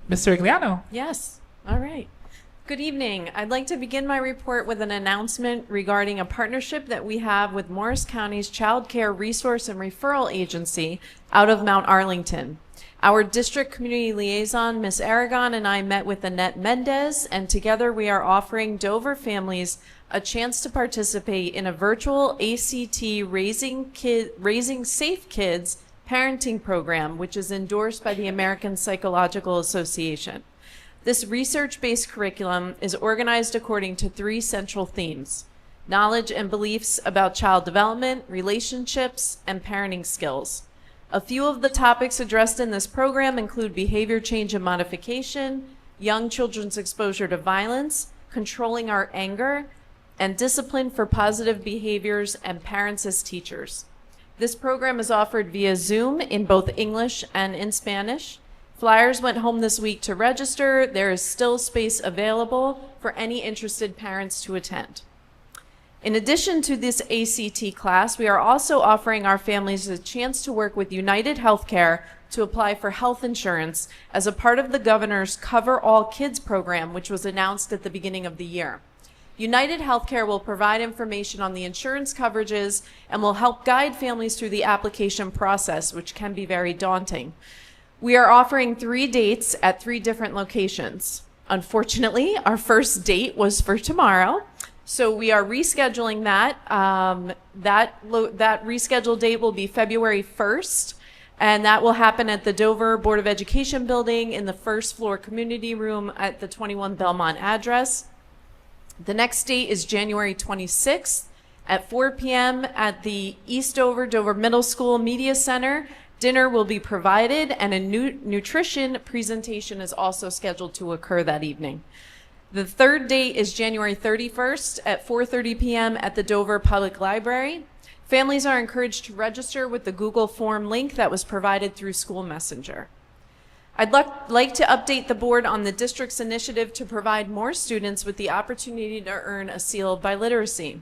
Ms. Cirigliano. Yes. All right. Good evening. I'd like to begin my report with an announcement regarding a partnership that we have with Morris County's Child Care Resource and Referral Agency out of Mount Arlington. Our district community liaison, Ms. Aragon, and I met with Annette Mendez, and together we are offering Dover families a chance to participate in a virtual ACT Raising Safe Kids parenting program, which is endorsed by the American Psychological Association. This research-based curriculum is organized according to 3 central themes: knowledge and beliefs about child development, relationships, and parenting skills. A few of the topics addressed in this program include behavior change and modification, young children's exposure to violence, controlling our anger, and discipline for positive behaviors, and parents as teachers. This program is offered via Zoom in both English and in Spanish. Flyers went home this week to register. There is still space available for any interested parents to attend. In addition to this ACT class, we are also offering our families a chance to work with United Healthcare to apply for health insurance as a part of the governor's Cover All Kids program, which was announced at the beginning of the year. United Healthcare will provide information on the insurance coverages and will help guide families through the application process, which can be very daunting. We are offering 3 dates at 3 different locations. Unfortunately, our first date was for tomorrow, so we are rescheduling that. That rescheduled date will be February 1st, and that will happen at the Dover Board of Education building in the first floor community room at the 21 Belmont address. The next date is January 26th at 4 p.m. at the East Dover Middle School Media Center. Dinner will be provided, and a nutrition presentation is also scheduled to occur that evening. The third date is January 31st at 4:30 p.m. at the Dover Public Library. Families are encouraged to register with the Google form link that was provided through School Messenger. I'd like to update the board on the district's initiative to provide more students with the opportunity to earn a seal of biliteracy.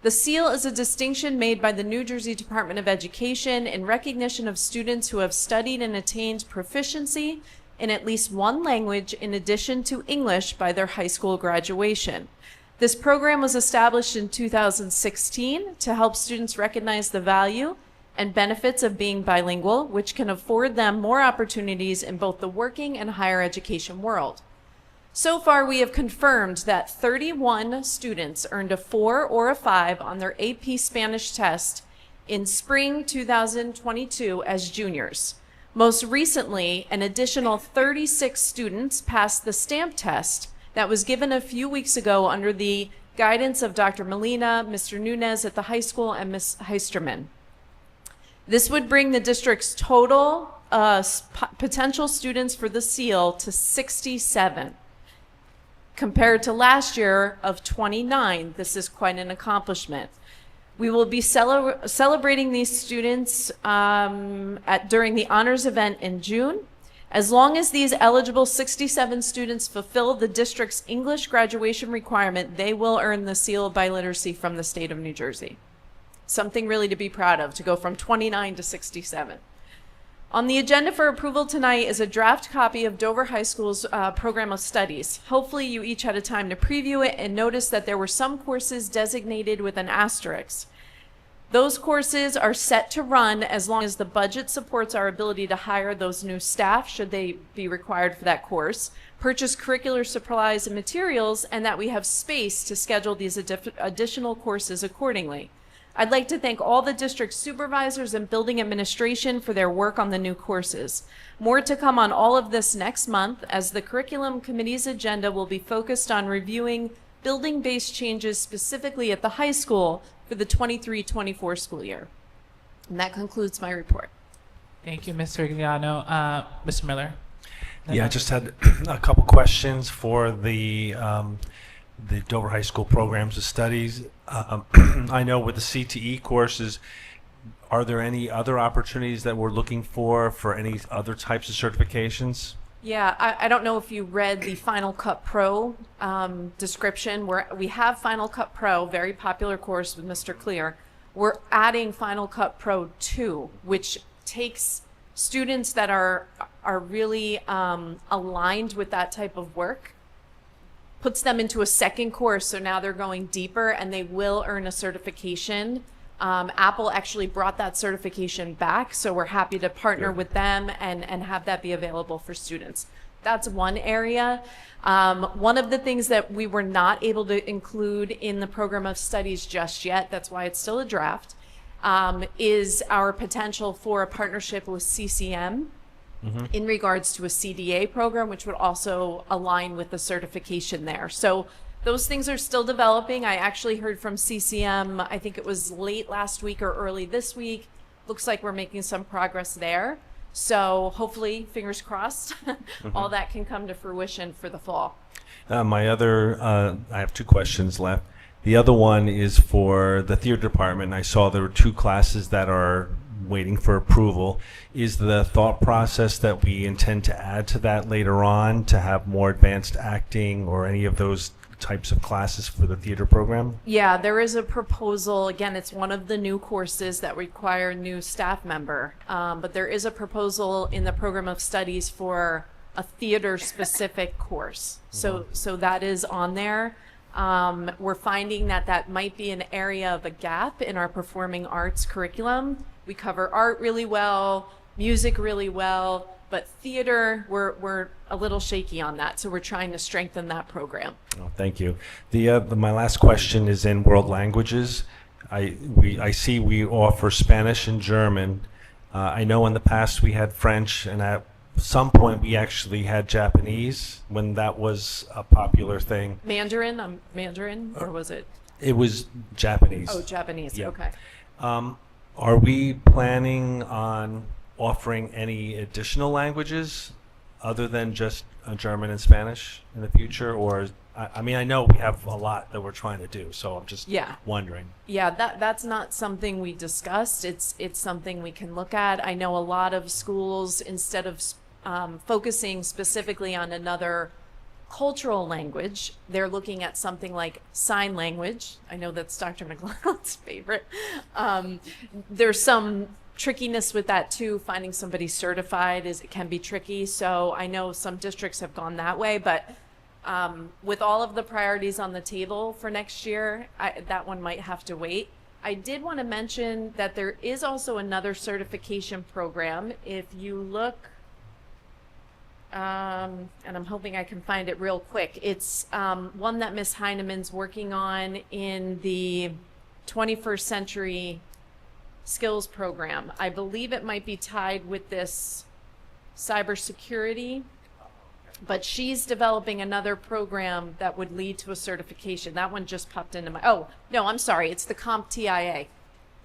The seal is a distinction made by the New Jersey Department of Education in recognition of students who have studied and attained proficiency in at least one language in addition to English by their high school graduation. This program was established in 2016 to help students recognize the value and benefits of being bilingual, which can afford them more opportunities in both the working and higher education world. So far, we have confirmed that 31 students earned a 4 or a 5 on their AP Spanish test in spring 2022 as juniors. Most recently, an additional 36 students passed the stamp test that was given a few weeks ago under the guidance of Dr. Molina, Mr. Nunez at the high school, and Ms. Heisterman. This would bring the district's total potential students for the seal to 67. Compared to last year of 29, this is quite an accomplishment. We will be celebrating these students during the honors event in June. As long as these eligible 67 students fulfill the district's English graduation requirement, they will earn the seal of biliteracy from the state of New Jersey. Something really to be proud of, to go from 29 to 67. On the agenda for approval tonight is a draft copy of Dover High School's program of studies. Hopefully you each had a time to preview it and notice that there were some courses designated with an asterisk. Those courses are set to run as long as the budget supports our ability to hire those new staff, should they be required for that course, purchase curricular supplies and materials, and that we have space to schedule these additional courses accordingly. I'd like to thank all the district supervisors and building administration for their work on the new courses. More to come on all of this next month, as the curriculum committee's agenda will be focused on reviewing building-based changes specifically at the high school for the 23-24 school year. And that concludes my report. Thank you, Ms. Cirigliano. Mr. Miller. Yeah, I just had a couple questions for the Dover High School programs of studies. I know with the CTE courses, are there any other opportunities that we're looking for any other types of certifications? Yeah, I don't know if you read the Final Cut Pro description, where we have Final Cut Pro, very popular course with Mr. Clear. We're adding Final Cut Pro 2, which takes students that are are really aligned with that type of work, puts them into a second course. So now they're going deeper and they will earn a certification. Apple actually brought that certification back. So we're happy to partner with them and have that be available for students. That's one area. One of the things that we were not able to include in the program of studies just yet, that's why it's still a draft, is our potential for a partnership with CCM in regards to a CDA program, which would also align with the certification there. So those things are still developing. I actually heard from CCM, I think it was late last week or early this week. Looks like we're making some progress there. So hopefully, fingers crossed, all that can come to fruition for the fall. I have two questions left. The other one is for the theater department. I saw there were 2 classes that are waiting for approval. Is the thought process that we intend to add to that later on to have more advanced acting or any of those types of classes for the theater program? Yeah, there is a proposal. Again, it's one of the new courses that require a new staff member. But there is a proposal in the program of studies for a theater-specific course. So that is on there. We're finding that might be an area of a gap in our performing arts curriculum. We cover art really well, music really well, but theater, we're a little shaky on that. So we're trying to strengthen that program. Oh, thank you. My last question is in world languages. I see we offer Spanish and German. I know in the past we had French, and at some point we actually had Japanese when that was a popular thing. Mandarin, or was it? It was Japanese. Oh, Japanese, Yeah. okay. Are we planning on offering any additional languages other than just German and Spanish in the future? Or, I mean, I know we have a lot that we're trying to do, so I'm just wondering. Yeah, that's not something we discussed. It's something we can look at. I know a lot of schools, instead of focusing specifically on another cultural language, they're looking at something like sign language. I know that's Dr. McLaughlin's favorite. There's some trickiness with that too. Finding somebody certified it can be tricky. So I know some districts have gone that way, but with all of the priorities on the table for next year, that one might have to wait. I did want to mention that there is also another certification program. If you look, and I'm hoping I can find it real quick. It's one that Ms. Heineman's working on in the 21st Century Skills Program. I believe it might be tied with this cybersecurity, but she's developing another program that would lead to a certification. That one just popped into my, oh, no, I'm sorry. It's the CompTIA.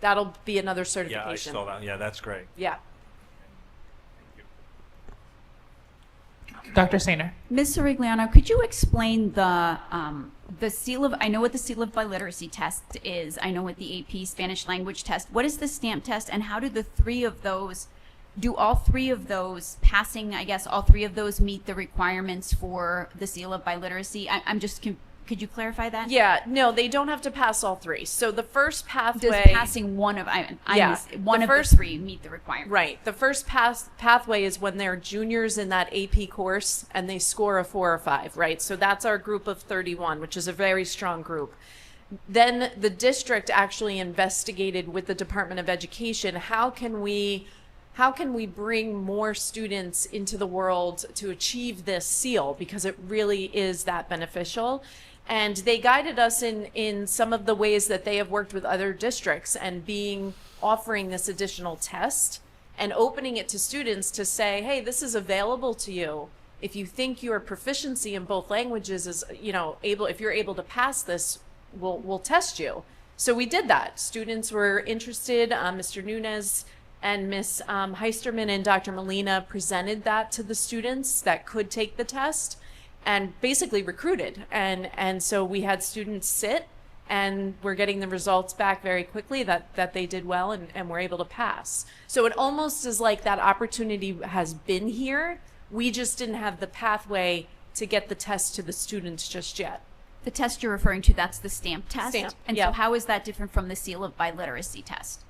That'll be another certification. Yeah, I saw that. Yeah, that's great. Yeah. Dr. Sainer. Ms. Cirigliano, could you explain the seal of, I know what the seal of biliteracy test is, I know what the AP Spanish language test, what is the stamp test, and how do all 3 of those passing, I guess, all 3 of those meet the requirements for the seal of biliteracy? I'm just, could you clarify that? Yeah, no, they don't have to pass all 3. So the first pathway. Does passing one of, one of the 3 meet the requirement? Right. The first pathway is when they're juniors in that AP course and they score a 4 or 5, right? So that's our group of 31, which is a very strong group. Then the district actually investigated with the Department of Education, how can we bring more students into the world to achieve this seal, because it really is that beneficial. And they guided us in some of the ways that they have worked with other districts and offering this additional test and opening it to students to say, hey, this is available to you. If you think your proficiency in both languages is, if you're able to pass this, we'll test you. So we did that. Students were interested. Mr. Nunez and Ms. Heisterman and Dr. Molina presented that to the students that could take the test, and basically recruited. And so we had students sit, and we're getting the results back very quickly that they did well and were able to pass. So it almost is like that opportunity has been here. We just didn't have the pathway to get the test to the students just yet. The test you're referring to, that's the stamp test? Stamp, And yeah. so how is that different from the seal of biliteracy test?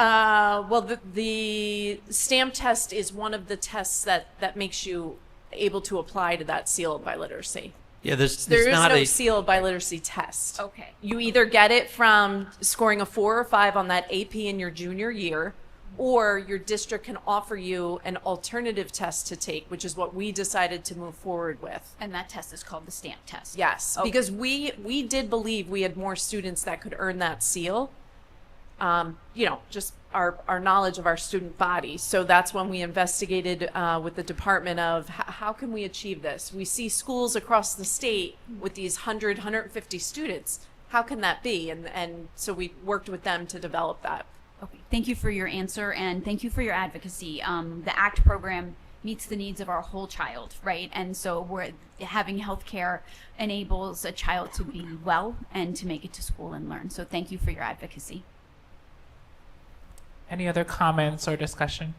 Well, the stamp test is one of the tests that makes you able to apply to that seal of biliteracy. Yeah, there's There is not no a seal of biliteracy test. Okay. You either get it from scoring a 4 or 5 on that AP in your junior year, or your district can offer you an alternative test to take, which is what we decided to move forward with. And that test is called the stamp test. Yes, Okay. because we did believe we had more students that could earn that seal. Just our knowledge of our student body. So that's when we investigated with the department of how can we achieve this? We see schools across the state with these 150 students. How can that be? And so we worked with them to develop that. Okay. Thank you for your answer and thank you for your advocacy. The ACT program meets the needs of our whole child, right? And so having healthcare enables a child to be well and to make it to school and learn. So thank you for your advocacy. Any other comments or discussion?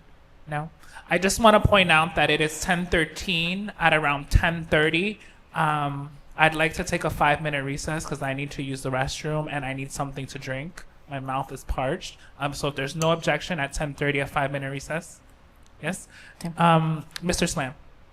No? I just want to point out that it is 10:13. At around 10:30, I'd like to take a 5-minute recess because I need to use the restroom and I need something to drink. My mouth is parched. So if there's no objection, at 10:30, a 5-minute recess. Yes? Mr. Slam.